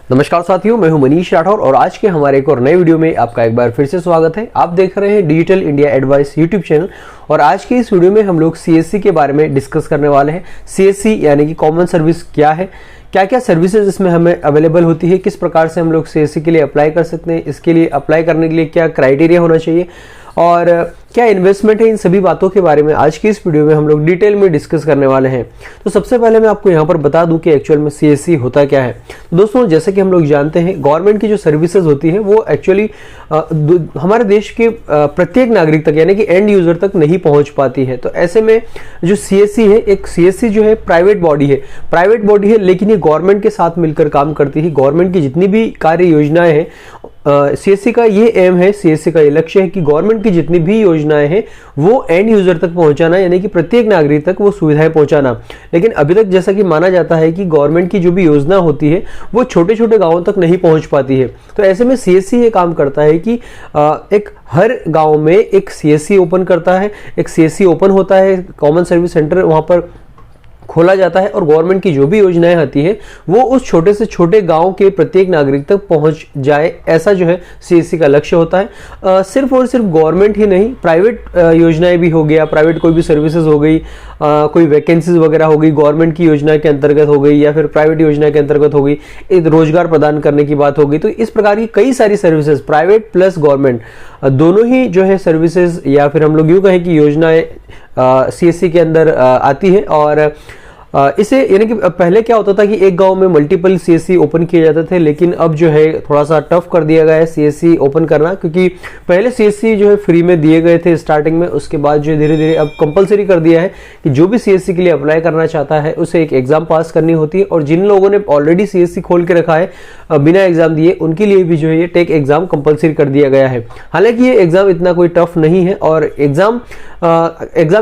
नमस्कार साथियों, मैं हूं मनीष राठौर और आज के हमारे एक और नए वीडियो में आपका एक बार फिर से स्वागत है। आप देख रहे हैं digital India advice YouTube channel और आज के इस वीडियो में हम लोग सीएससी के बारे में डिस्कस करने वाले हैं। सीएससी यानी कि कॉमन सर्विस क्या है, क्या क्या सर्विसेज इसमें हमें अवेलेबल होती है, किस प्रकार से हम लोग सीएससी के लिए अप्लाई कर सकते हैं, इसके लिए अप्लाई करने के लिए क्या क्राइटेरिया होना चाहिए और क्या इन्वेस्टमेंट है, इन सभी बातों के बारे में आज की इस वीडियो में हम लोग डिटेल में डिस्कस करने वाले हैं। तो सबसे पहले मैं आपको यहाँ पर बता दूं कि एक्चुअल में सीएससी होता क्या है। तो दोस्तों, जैसे कि हम लोग जानते हैं, गवर्नमेंट की जो सर्विसेज होती है वो एक्चुअली हमारे देश के प्रत्येक नागरिक तक यानी कि एंड यूजर तक नहीं पहुंच पाती है। तो ऐसे में जो सीएससी है, एक सीएससी जो है प्राइवेट बॉडी है, लेकिन ये गवर्नमेंट के साथ मिलकर काम करती है। गवर्नमेंट की जितनी भी कार्य योजनाएं हैं, सीएससी का ये एम है, सीएससी का ये लक्ष्य है कि गवर्नमेंट की जितनी भी योजनाएं हैं वो एंड यूजर तक पहुंचाना, यानी कि प्रत्येक नागरिक तक वो सुविधाएं पहुंचाना। लेकिन अभी तक जैसा कि माना जाता है कि गवर्नमेंट की जो भी योजना होती है वो छोटे छोटे गांवों तक नहीं पहुंच पाती है। तो ऐसे में सीएससी ये काम करता है कि एक हर गांव में एक सीएससी ओपन करता है, एक सीएससी ओपन होता है, कॉमन सर्विस सेंटर वहां पर खोला जाता है और गवर्नमेंट की जो भी योजनाएं आती है वो उस छोटे से छोटे गांव के प्रत्येक नागरिक तक पहुंच जाए, ऐसा जो है सीएससी का लक्ष्य होता है। सिर्फ और सिर्फ गवर्नमेंट ही नहीं, प्राइवेट योजनाएं भी हो गया, प्राइवेट कोई भी सर्विसेज हो गई, कोई वैकेंसीज वगैरह हो गई, गवर्नमेंट की योजना के अंतर्गत हो गई या फिर प्राइवेट योजना के अंतर्गत हो गई, रोजगार प्रदान करने की बात हो गई। तो इस प्रकार की कई सारी सर्विसेज, प्राइवेट प्लस गवर्नमेंट दोनों ही जो है सर्विसेज या फिर हम लोग यूं कहें कि योजनाएं सीएससी के अंदर आती है। और इसे यानी कि पहले क्या होता था कि एक गांव में मल्टीपल सीएससी ओपन किए जाते थे, लेकिन अब जो है थोड़ा सा टफ कर दिया गया है सीएससी ओपन करना, क्योंकि पहले सीएससी जो है फ्री में दिए गए थे स्टार्टिंग में, उसके बाद जो धीरे धीरे अब कंपलसरी कर दिया है कि जो भी सीएससी के लिए अप्लाई करना चाहता है उसे एक एग्जाम पास करनी होती है। और जिन लोगों ने ऑलरेडी सीएससी खोल के रखा है बिना एग्जाम दिए, उनके लिए भी जो है ये टेक एग्जाम कंपलसरी कर दिया गया है। हालांकि ये एग्जाम इतना कोई टफ नहीं है और एग्जाम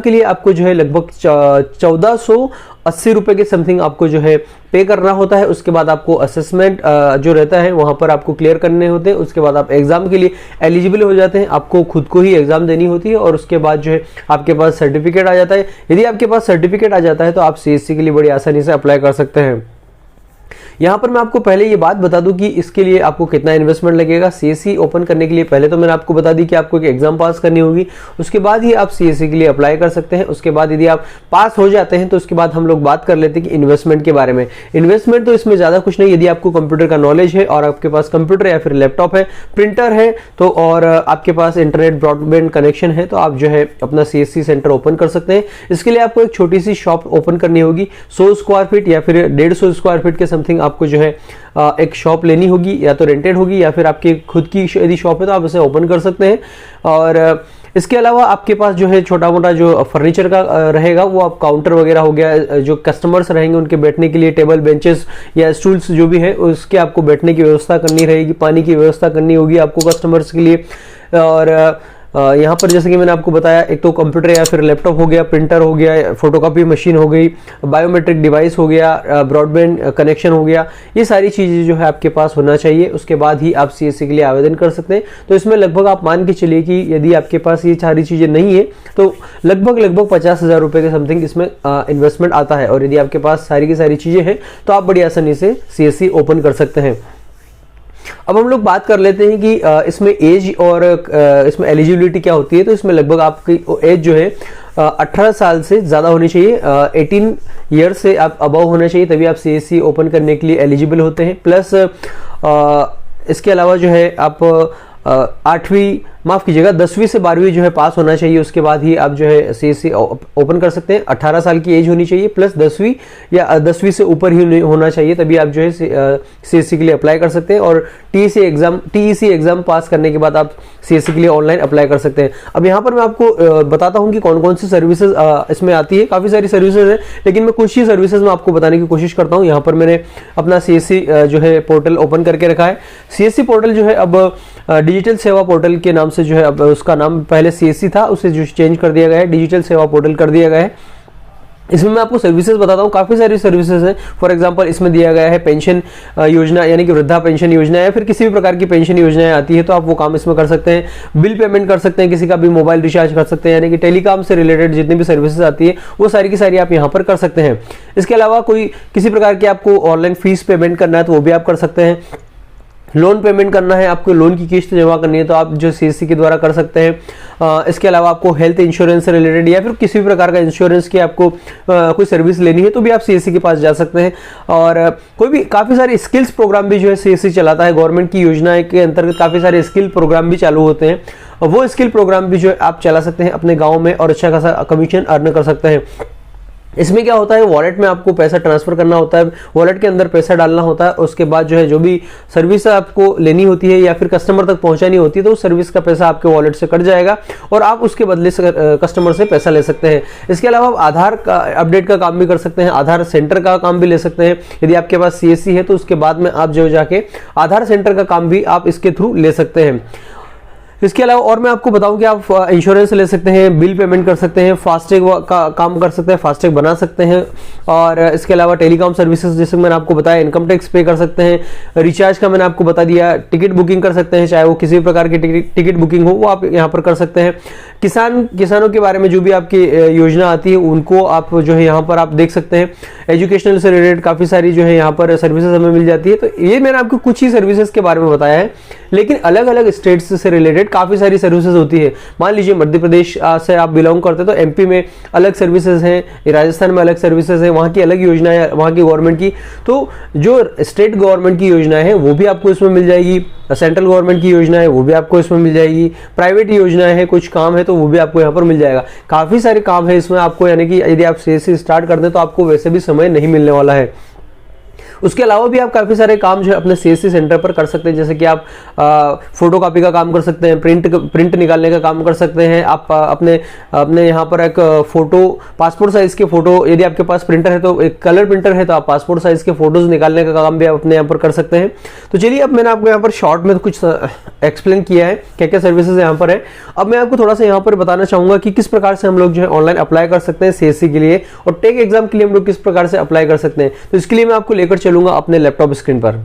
के लिए आपको जो है लगभग 1480 रुपए के समथिंग आपको जो है पे करना होता है। उसके बाद आपको असेसमेंट जो रहता है वहां पर आपको क्लियर करने होते हैं। उसके बाद आप एग्जाम के लिए एलिजिबल हो जाते हैं, आपको खुद को ही एग्जाम देनी होती है और उसके बाद जो है आपके पास सर्टिफिकेट आ जाता है। यदि आपके पास सर्टिफिकेट आ जाता है तो आप सीएससी के लिए बड़ी आसानी से अप्लाई कर सकते हैं। यहां पर मैं आपको पहले ये बात बता दूं कि इसके लिए आपको कितना इन्वेस्टमेंट लगेगा। सीएससी ओपन करने के लिए पहले तो मैंने आपको बता दी कि आपको एक एग्जाम पास करनी होगी, उसके बाद ही आप सीएससी के लिए अप्लाई कर सकते हैं। उसके बाद यदि आप पास हो जाते हैं तो उसके बाद हम लोग बात कर लेते हैं कि इन्वेस्टमेंट के बारे में। इन्वेस्टमेंट तो इसमें ज्यादा कुछ नहीं, यदि आपको कंप्यूटर का नॉलेज है और आपके पास कंप्यूटर या फिर लैपटॉप है, प्रिंटर है तो और आपके पास इंटरनेट ब्रॉडबैंड कनेक्शन है तो आप जो है अपना सीएससी सेंटर ओपन कर सकते हैं। इसके लिए आपको एक छोटी सी शॉप ओपन करनी होगी, 100 स्क्वायर फीट या फिर 150 स्क्वायर फीट के समथिंग आपको जो है एक शॉप लेनी होगी, या तो रेंटेड होगी या फिर आपकी खुद की यदि शॉप है तो आप इसे ओपन कर सकते हैं। और इसके अलावा आपके पास जो है छोटा मोटा जो फर्नीचर का रहेगा वो आप काउंटर वगैरह हो गया, जो कस्टमर्स रहेंगे उनके बैठने के लिए टेबल बेंचेस या स्टूल्स जो भी है उसके आपको बैठने की व्यवस्था करनी रहेगी, पानी की व्यवस्था करनी होगी आपको कस्टमर्स के लिए। और यहाँ पर जैसे कि मैंने आपको बताया, एक तो कंप्यूटर या फिर लैपटॉप हो गया, प्रिंटर हो गया, फोटोकॉपी मशीन हो गई, बायोमेट्रिक डिवाइस हो गया, ब्रॉडबैंड कनेक्शन हो गया, ये सारी चीजें जो है आपके पास होना चाहिए। उसके बाद ही आप सीएससी के लिए आवेदन कर सकते हैं। तो इसमें लगभग आप मान के चलिए कि यदि आपके पास ये सारी चीजें नहीं है तो लगभग 50,000 रुपए के समथिंग इसमें इन्वेस्टमेंट आता है। और यदि आपके पास सारी की सारी चीजें हैं तो आप बड़ी आसानी से सीएससी ओपन कर सकते हैं। अब हम लोग बात कर लेते हैं कि इसमें एज और इसमें एलिजिबिलिटी क्या होती है। तो इसमें लगभग आपकी एज जो है 18 साल से ज्यादा होनी चाहिए, 18 ईयर से आप अबव होना चाहिए, तभी आप सीएससी ओपन करने के लिए एलिजिबल होते हैं। प्लस इसके अलावा जो है आप 10वीं से 12वीं जो है पास होना चाहिए, उसके बाद ही आप जो है सीएससी ओपन कर सकते हैं। 18 साल की एज होनी चाहिए प्लस 10वीं या 10वीं से ऊपर ही होना चाहिए, तभी आप जो है सीएससी के लिए अप्लाई कर सकते हैं। और टीईसी एग्जाम पास करने के बाद आप सीएससी के लिए ऑनलाइन अप्लाई कर सकते हैं। अब यहाँ पर मैं आपको बताता हूँ कि कौन कौन सी सर्विसेज इसमें आती है। काफी सारी सर्विसेज है, लेकिन मैं कुछ ही सर्विसेज में आपको बताने की कोशिश करता हूँ। यहाँ पर मैंने अपना सीएससी जो है पोर्टल ओपन करके रखा है। सीएससी पोर्टल जो है अब डिजिटल सेवा पोर्टल के नाम से जो है, अब उसका नाम पहले सीएससी था, उसे जो चेंज कर दिया गया है, डिजिटल सेवा पोर्टल कर दिया गया है। इसमें मैं आपको सर्विसेज बताता हूँ, काफ़ी सारी सर्विसेज हैं। फॉर एग्जांपल इसमें दिया गया है पेंशन योजना, यानी कि वृद्धा पेंशन योजना या फिर किसी भी प्रकार की पेंशन योजनाएं आती है तो आप वो काम इसमें कर सकते हैं। बिल पेमेंट कर सकते हैं, किसी का भी मोबाइल रिचार्ज कर सकते हैं, यानी कि टेलीकॉम से रिलेटेड जितनी भी सर्विसेज आती है वो सारी की सारी आप यहाँ पर कर सकते हैं। इसके अलावा कोई किसी प्रकार की आपको ऑनलाइन फीस पेमेंट करना है तो वो भी आप कर सकते हैं। लोन पेमेंट करना है, आपको लोन की किस्त जमा करनी है तो आप जो सीएससी के द्वारा कर सकते हैं। इसके अलावा आपको हेल्थ इंश्योरेंस से रिलेटेड या फिर किसी भी प्रकार का इंश्योरेंस की आपको कोई सर्विस लेनी है तो भी आप सीएससी के पास जा सकते हैं। और कोई भी काफ़ी सारे स्किल्स प्रोग्राम भी जो है सीएससी चलाता है। गवर्नमेंट की योजनाएं के अंतर्गत काफ़ी सारे स्किल प्रोग्राम भी चालू होते हैं, वो स्किल प्रोग्राम भी जो है आप चला सकते हैं अपने गाँव में और अच्छा खासा कमीशन अर्न कर सकते हैं। इसमें क्या होता है, वॉलेट में आपको पैसा ट्रांसफर करना होता है, वॉलेट के अंदर पैसा डालना होता है, उसके बाद जो है जो भी सर्विस आपको लेनी होती है या फिर कस्टमर तक पहुंचानी होती है तो उस सर्विस का पैसा आपके वॉलेट से कट जाएगा और आप उसके बदले से कस्टमर से पैसा ले सकते हैं। इसके अलावा आप आधार का अपडेट का काम भी कर सकते हैं, आधार सेंटर का काम भी ले सकते हैं। यदि आपके पास सीएससी है तो उसके बाद में आप जो जाके आधार सेंटर का काम भी आप इसके थ्रू ले सकते हैं। इसके अलावा और मैं आपको बताऊं कि आप इंश्योरेंस ले सकते हैं, बिल पेमेंट कर सकते हैं, फास्टैग का काम कर सकते हैं, फास्टैग बना सकते हैं। और इसके अलावा टेलीकॉम सर्विसेज जैसे मैंने आपको बताया, इनकम टैक्स पे कर सकते हैं, रिचार्ज का मैंने आपको बता दिया, टिकट बुकिंग कर सकते हैं, चाहे वो किसी भी प्रकार की टिकट बुकिंग हो वो आप यहाँ पर कर सकते हैं। किसानों के बारे में जो भी आपकी योजना आती है उनको आप जो है यहाँ पर आप देख सकते हैं। एजुकेशनल से रिलेटेड काफ़ी सारी जो है यहाँ पर सर्विसेज हमें मिल जाती है। तो ये मैंने आपको कुछ ही सर्विसेज के बारे में बताया है, लेकिन अलग अलग स्टेट्स से रिलेटेड काफ़ी सारी सर्विसेज होती है। मान लीजिए मध्य प्रदेश से आप बिलोंग करते हैं तो एमपी में अलग सर्विसेज हैं, राजस्थान में अलग सर्विसेज हैं, वहाँ की अलग योजनाएं वहाँ की गवर्नमेंट की। तो जो स्टेट गवर्नमेंट की योजनाएं हैं वो भी आपको इसमें मिल जाएगी, सेंट्रल गवर्नमेंट की योजना है वो भी आपको इसमें मिल जाएगी, प्राइवेट योजनाएं हैं, कुछ काम है तो वो भी आपको यहाँ पर मिल जाएगा। काफ़ी सारे काम है इसमें आपको, यानी कि यदि आप सीएससी स्टार्ट कर दें तो आपको वैसे भी समय नहीं मिलने वाला है। उसके अलावा भी आप काफ़ी सारे काम जो है अपने सीएससी सेंटर पर कर सकते हैं, जैसे कि आप फोटो कॉपी का काम कर सकते हैं, प्रिंट निकालने का काम कर सकते हैं। आप अपने यहाँ पर एक फोटो, पासपोर्ट साइज के फोटो, यदि आपके पास प्रिंटर है तो एक कलर प्रिंटर है तो आप पासपोर्ट साइज के फोटोज निकालने का काम भी आप अपने यहाँ पर कर सकते हैं। तो चलिए अब मैंने आपको यहाँ पर शॉर्ट में कुछ एक्सप्लेन किया है क्या क्या सर्विसेज यहाँ पर है। अब मैं आपको थोड़ा सा यहाँ पर बताना चाहूंगा कि किस प्रकार से हम लोग जो है ऑनलाइन अप्लाई कर सकते हैं सीएससी के लिए और टेक एग्जाम के लिए हम लोग किस प्रकार से अप्लाई कर सकते हैं। तो इसके लिए मैं आपको लेकर चलूंगा अपने लैपटॉप स्क्रीन पर।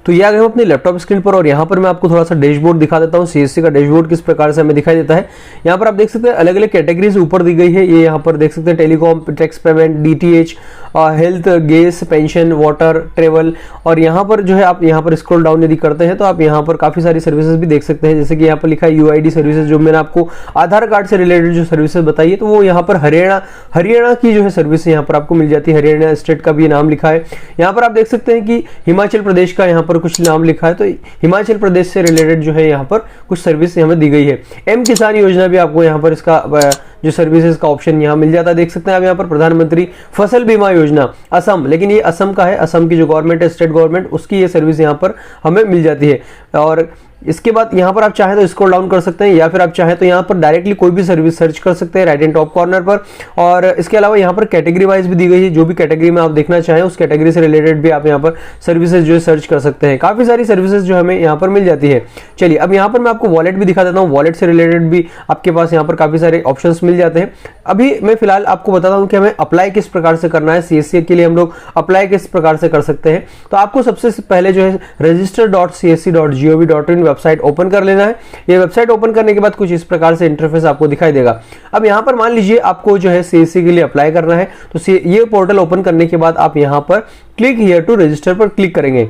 तो ये आ गए हम अपने लैपटॉप स्क्रीन पर और यहाँ पर मैं आपको थोड़ा सा डैशबोर्ड दिखा देता हूँ। सीएससी का डैशबोर्ड किस प्रकार से हमें दिखाई देता है। यहाँ पर आप देख सकते हैं अलग अलग कैटेगरीज ऊपर दी गई है। ये यहाँ पर देख सकते हैं telecom, tax payment, DTH, health, gas, pension, water, travel. और यहाँ पर जो है आप यहाँ पर स्क्रॉल डाउन यदि करते हैं तो आप यहाँ पर काफ़ी सारी सर्विसेज भी देख सकते हैं। जैसे कि यहाँ पर लिखा है यूआईडी सर्विसेज, जो मैंने आपको आधार कार्ड से रिलेटेड जो सर्विसेज बताई है तो वो यहाँ पर हरियाणा की जो है सर्विस यहाँ पर आपको मिल जाती है। हरियाणा स्टेट का भी नाम लिखा है। यहाँ पर आप देख सकते हैं कि हिमाचल प्रदेश का यहाँ पर कुछ नाम लिखा है, तो हिमाचल प्रदेश से रिलेटेड जो है यहाँ पर कुछ सर्विस हमें दी गई है। एम किसान योजना भी आपको यहाँ पर इसका जो सर्विसेज का ऑप्शन यहाँ मिल जाता है। देख सकते हैं आप यहाँ पर प्रधानमंत्री फसल बीमा योजना असम, लेकिन ये असम का है, असम की जो गवर्नमेंट है, स्टेट गवर्नमेंट, उसकी ये सर्विस यहाँ पर हमें मिल जाती है। और इसके बाद यहाँ पर आप चाहें तो स्क्रॉल डाउन कर सकते हैं या फिर आप चाहें तो यहाँ पर डायरेक्टली कोई भी सर्विस सर्च कर सकते हैं राइट एंड टॉप कॉर्नर पर। और इसके अलावा यहाँ पर कैटेगरी वाइज भी दी गई है, जो भी कैटेगरी में आप देखना चाहें उस कैटेगरी से रिलेटेड भी आप यहाँ पर सर्विसेज जो है सर्च कर सकते हैं। काफ़ी सारी सर्विसेज जो हमें यहाँ पर मिल जाती है। चलिए अब यहाँ पर मैं आपको वॉलेट भी दिखा देता हूँ। वॉलेट से रिलेटेड भी आपके पास यहाँ पर काफ़ी सारे ऑप्शन मिल जाते हैं। अभी मैं फिलहाल आपको बताता हूँ कि हमें अप्लाई किस प्रकार से करना है। सीएससी के लिए हम लोग अप्लाई किस प्रकार से कर सकते हैं। तो आपको सबसे पहले जो है register.csc.gov.in वेबसाइट ओपन कर लेना है। ये वेबसाइट ओपन करने के बाद कुछ इस प्रकार से इंटरफेस आपको दिखाई देगा। अब यहाँ पर मान लीजिए आपको जो है सीएससी के लिए अप्लाई करना है, तो ये पोर्टल ओपन करने के बाद आप यहाँ पर क्लिक हियर टू रजिस्टर पर क्लिक करेंगे।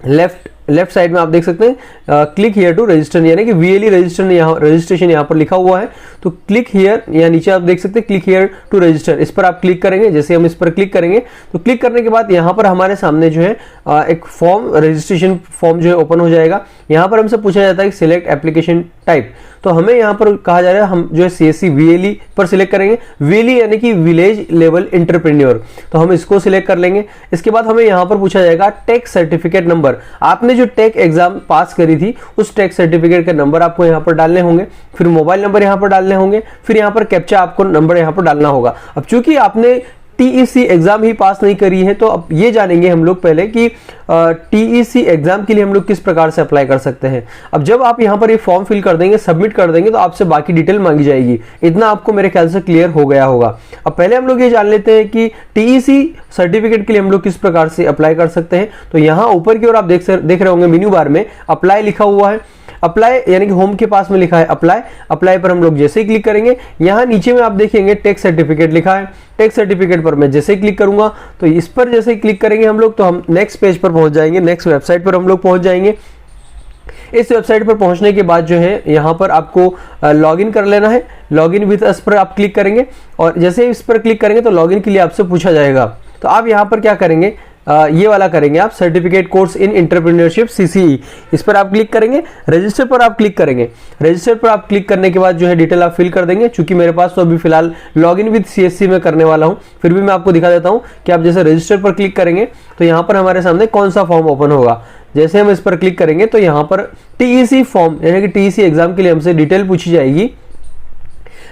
लेफ्ट साइड में आप देख सकते हैं क्लिक हियर टू रजिस्टर, यानी कि वीएलई रजिस्ट्रेशन यहाँ पर लिखा हुआ है। तो क्लिक हियर, या नीचे आप देख सकते हैं क्लिक हियर टू रजिस्टर, इस पर आप क्लिक करेंगे। जैसे हम इस पर क्लिक करेंगे तो क्लिक करने के बाद यहाँ पर हमारे सामने जो है एक फॉर्म, रजिस्ट्रेशन फॉर्म जो है ओपन हो जाएगा। यहाँ पर हमसे पूछा जाता है कि सिलेक्ट एप्लीकेशन टाइप, तो हमें यहाँ पर कहा जा रहा है हम जो है सीएससी वीएलई पर सिलेक्ट करेंगे। वीएलई यानी कि विलेज लेवल एंटरप्रेन्योर, तो हम इसको सिलेक्ट कर लेंगे। इसके बाद हमें यहाँ पर पूछा जाएगा टेक सर्टिफिकेट नंबर। आपने जो टेक एग्जाम पास करी थी उस टेक सर्टिफिकेट के नंबर आपको यहाँ पर डालने होंगे, फिर मोबाइल नंबर यहाँ पर डालने होंगे, फिर यहाँ पर कैप्चा आपको नंबर यहाँ पर डालना होगा। अब चूंकि आपने टीईसी एग्जाम ही पास नहीं करी है, तो अब ये जानेंगे हम लोग पहले कि टीईसी एग्जाम के लिए हम लोग किस प्रकार से अप्लाई कर सकते हैं। अब जब आप यहाँ पर ये फॉर्म फिल कर देंगे, सबमिट कर देंगे, तो आपसे बाकी डिटेल मांगी जाएगी। इतना आपको मेरे ख्याल से क्लियर हो गया होगा। अब पहले हम लोग ये जान लेते हैं कि टीईसी सर्टिफिकेट के लिए हम लोग किस प्रकार से अप्लाई कर सकते हैं। तो यहाँ ऊपर की ओर आप देख रहे होंगे मेन्यू बार में अप्लाई लिखा हुआ है। अप्लाई यानी कि होम के पास में लिखा है अप्लाई। अप्लाई पर हम लोग जैसे ही क्लिक करेंगे, यहाँ नीचे में आप देखेंगे टैक्स सर्टिफिकेट लिखा है। टैक्स सर्टिफिकेट पर मैं जैसे ही क्लिक करूंगा, तो इस पर जैसे ही क्लिक करेंगे हम लोग, तो हम नेक्स्ट पेज पर पहुंच जाएंगे, नेक्स्ट वेबसाइट पर हम लोग पहुंच जाएंगे। इस वेबसाइट पर पहुंचने के बाद जो है यहाँ पर आपको लॉगिन कर लेना है। लॉगिन विद अस पर आप क्लिक करेंगे और जैसे इस पर क्लिक करेंगे तो लॉगिन के लिए आपसे पूछा जाएगा। तो आप यहाँ पर क्या करेंगे, ये वाला करेंगे आप, certificate course in entrepreneurship CCE, इस पर आप क्लिक करेंगे। रजिस्टर पर आप क्लिक करेंगे। रजिस्टर पर आप क्लिक करने के बाद जो है डिटेल आप फिल कर देंगे। चूंकि मेरे पास तो अभी फिलहाल लॉगिन विद सीएससी में करने वाला हूं, फिर भी मैं आपको दिखा देता हूं कि आप जैसे रजिस्टर पर क्लिक करेंगे तो यहाँ पर हमारे सामने कौन सा फॉर्म ओपन होगा। जैसे हम इस पर क्लिक करेंगे तो यहाँ पर टीईसी फॉर्म यानी कि टीईसी एग्जाम के लिए हमसे डिटेल पूछी जाएगी।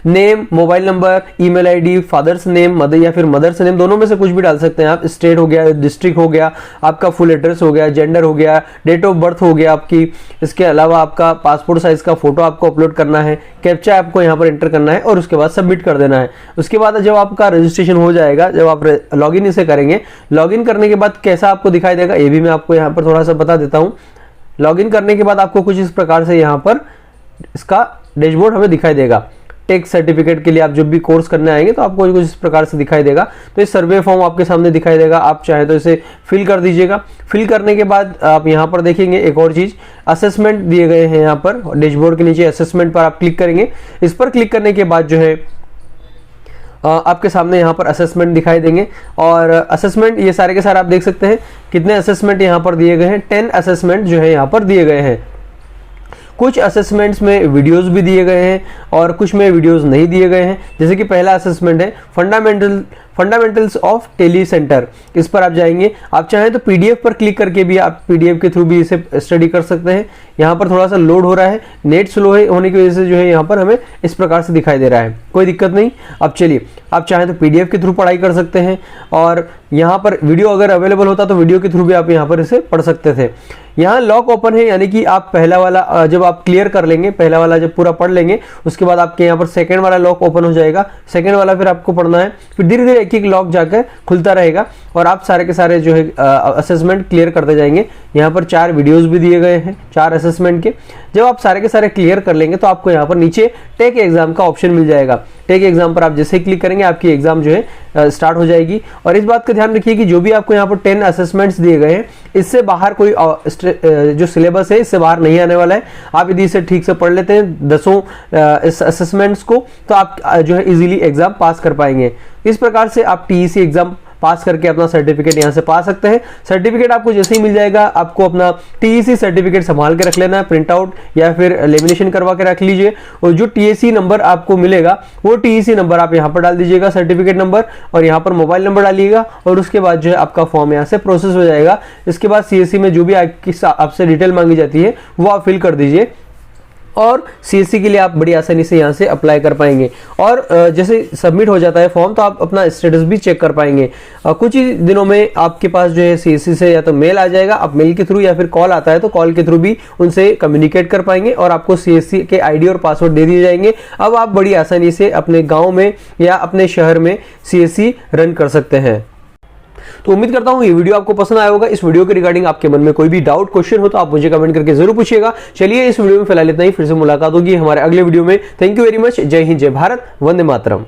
Name, mobile number, email ID, father's name, mother या फिर मदर्स नेम, दोनों में से कुछ भी डाल सकते हैं आप। स्टेट हो गया, डिस्ट्रिक्ट हो गया, आपका फुल एड्रेस हो गया, जेंडर हो गया, डेट ऑफ बर्थ हो गया आपकी। इसके अलावा आपका पासपोर्ट साइज का फोटो आपको अपलोड करना है, कैप्चा आपको यहाँ पर एंटर करना है और उसके बाद सबमिट कर देना है। उसके बाद जब आपका रजिस्ट्रेशन हो जाएगा, जब आप लॉगिन इसे करेंगे, लॉगिन करने के बाद कैसा आपको दिखाई देगा ये भी मैं आपको यहाँ पर थोड़ा सा बता देता हूँ। लॉगिन करने के बाद आपको कुछ इस प्रकार से यहाँ पर इसका डैशबोर्ड हमें दिखाई देगा। टैक्स सर्टिफिकेट के लिए आप जब भी कोर्स करने आएंगे तो आपको कुछ इस प्रकार से दिखाई देगा। तो इस सर्वे फॉर्म आपके सामने दिखाई देगा, आप चाहे तो इसे फिल कर दीजिएगा। फिल करने के बाद आप यहाँ पर देखेंगे एक और चीज, असेसमेंट दिए गए हैं यहाँ पर डैशबोर्ड के नीचे। असेसमेंट पर आप क्लिक करेंगे। इस पर क्लिक करने के बाद जो है आपके सामने यहाँ पर असेसमेंट दिखाई देंगे और असेसमेंट ये सारे के सारे आप देख सकते हैं कितने असेसमेंट यहाँ पर दिए गए हैं। 10 असेसमेंट जो है यहाँ पर दिए गए हैं। कुछ असेसमेंट्स में वीडियोस भी दिए गए हैं और कुछ में वीडियोस नहीं दिए गए हैं। जैसे कि पहला असेसमेंट है फंडामेंटल्स ऑफ टेली सेंटर, इस पर आप जाएंगे। आप चाहें तो पीडीएफ पर क्लिक करके भी आप पीडीएफ के थ्रू भी इसे स्टडी कर सकते हैं। यहाँ पर थोड़ा सा लोड हो रहा है, नेट स्लो है होने की वजह से जो है यहाँ पर हमें इस प्रकार से दिखाई दे रहा है, कोई दिक्कत नहीं। अब चलिए, आप चाहें तो पीडीएफ के थ्रू पढ़ाई कर सकते हैं और यहाँ पर वीडियो अगर अवेलेबल होता तो वीडियो के थ्रू भी आप यहाँ पर इसे पढ़ सकते थे। यहाँ लॉक ओपन है, यानी कि आप पहला वाला जब आप क्लियर कर लेंगे, पहला वाला जब पूरा पढ़ लेंगे, उसके बाद आपके यहाँ पर सेकंड वाला लॉक ओपन हो जाएगा। सेकंड वाला फिर आपको पढ़ना है, फिर धीरे धीरे एक एक लॉक जाकर खुलता रहेगा और आप सारे के सारे जो है असेसमेंट क्लियर करते जाएंगे। यहाँ पर 4 वीडियोस भी दिए गए हैं 4 असेसमेंट के। जब आप सारे के सारे क्लियर कर लेंगे तो आपको यहाँ पर नीचे टेक एग्जाम का ऑप्शन मिल जाएगा। टेक एग्जाम पर आप जैसे ही क्लिक करेंगे आपकी एग्जाम जो है स्टार्ट हो जाएगी। और इस बात का ध्यान रखिए कि जो भी आपको यहाँ पर 10 असेसमेंट्स दिए गए हैं, इससे बाहर कोई जो सिलेबस है इससे बाहर नहीं आने वाला है। आप यदि इसे ठीक से पढ़ लेते हैं 10 इस असेसमेंट्स को, तो आप जो है इजीली एग्जाम पास कर पाएंगे। इस प्रकार से आप टीईसी एग्जाम पास करके अपना सर्टिफिकेट यहाँ से पा सकते हैं। सर्टिफिकेट आपको जैसे ही मिल जाएगा, आपको अपना टीईसी सर्टिफिकेट संभाल के रख लेना है, प्रिंट आउट या फिर लेमिनेशन करवा के रख लीजिए। और जो टीईसी नंबर आपको मिलेगा वो टीईसी नंबर आप यहाँ पर डाल दीजिएगा, सर्टिफिकेट नंबर, और यहाँ पर मोबाइल नंबर डालिएगा और उसके बाद जो है आपका फॉर्म यहाँ से प्रोसेस हो जाएगा। इसके बाद सीएससी में जो भी आपसे डिटेल मांगी जाती है वो आप फिल कर दीजिए और सीएससी के लिए आप बड़ी आसानी से यहाँ से अप्लाई कर पाएंगे। और जैसे सबमिट हो जाता है फॉर्म तो आप अपना स्टेटस भी चेक कर पाएंगे। कुछ ही दिनों में आपके पास जो है सीएससी से या तो मेल आ जाएगा, आप मेल के थ्रू, या फिर कॉल आता है तो कॉल के थ्रू भी उनसे कम्युनिकेट कर पाएंगे और आपको सीएससी के आईडी और पासवर्ड दे दिए जाएंगे। अब आप बड़ी आसानी से अपने गाँव में या अपने शहर में सीएससी रन कर सकते हैं। तो उम्मीद करता हूं ये वीडियो आपको पसंद आया होगा। इस वीडियो के रिगार्डिंग आपके मन में कोई भी डाउट, क्वेश्चन हो तो आप मुझे कमेंट करके जरूर पूछिएगा। चलिए, इस वीडियो में फिलहाल इतना ही, फिर से मुलाकात होगी हमारे अगले वीडियो में। Thank you very much. जय हिंद, जय भारत, वंदे मातरम।